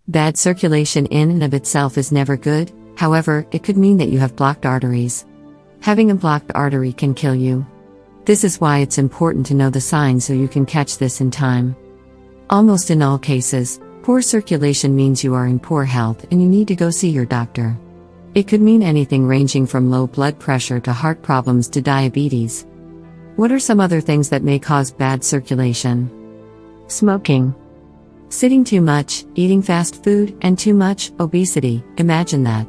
Bad circulation in and of itself is never good, however, it could mean that you have blocked arteries. Having a blocked artery can kill you. This is why it's important to know the signs so you can catch this in time. Almost in all cases, poor circulation means you are in poor health and you need to go see your doctor. It could mean anything ranging from low blood pressure to heart problems to diabetes. What are some other things that may cause bad circulation? Smoking. Sitting too much, eating fast food, and too much, obesity, imagine that.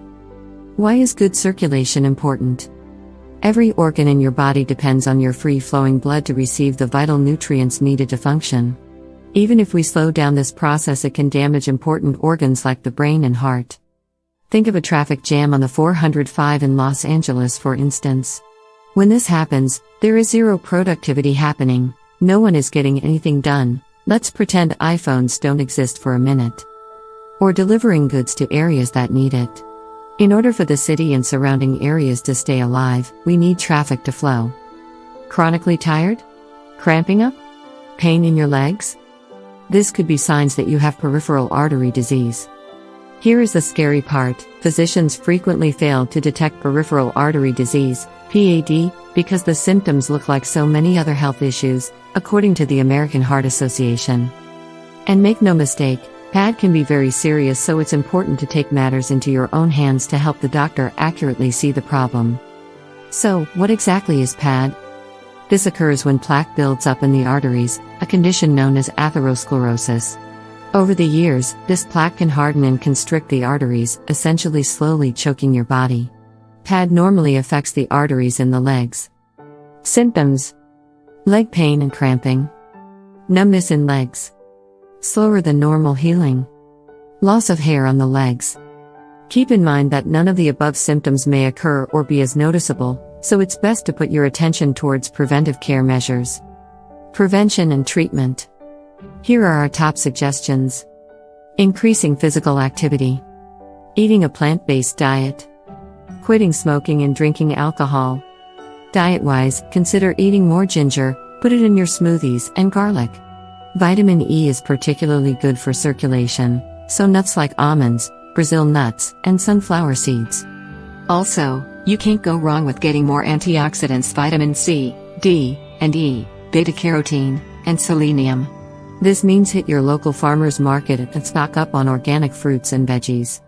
Why is good circulation important? Every organ in your body depends on your free-flowing blood to receive the vital nutrients needed to function. Even if we slow down this process, it can damage important organs like the brain and heart. Think of a traffic jam on the 405 in Los Angeles, for instance. When this happens, there is zero productivity happening, no one is getting anything done. Let's pretend iPhones don't exist for a minute. Or delivering goods to areas that need it. In order for the city and surrounding areas to stay alive, we need traffic to flow. Chronically tired? Cramping up? Pain in your legs? This could be signs that you have peripheral artery disease. Here is the scary part: physicians frequently fail to detect peripheral artery disease, PAD, because the symptoms look like so many other health issues, according to the American Heart Association. And make no mistake, PAD can be very serious, so it's important to take matters into your own hands to help the doctor accurately see the problem. So, what exactly is PAD? This occurs when plaque builds up in the arteries, a condition known as atherosclerosis. Over the years, this plaque can harden and constrict the arteries, essentially slowly choking your body. PAD normally affects the arteries in the legs. Symptoms: leg pain and cramping, numbness in legs, slower than normal healing, loss of hair on the legs. Keep in mind that none of the above symptoms may occur or be as noticeable, so it's best to put your attention towards preventive care measures. Prevention and treatment. Here are our top suggestions. Increasing physical activity. Eating a plant-based diet. Quitting smoking and drinking alcohol. Diet-wise, consider eating more ginger, put it in your smoothies, and garlic. Vitamin E is particularly good for circulation, so nuts like almonds, Brazil nuts, and sunflower seeds. Also, you can't go wrong with getting more antioxidants: vitamin C, D, and E, beta-carotene, and selenium. This means hit your local farmer's market and stock up on organic fruits and veggies.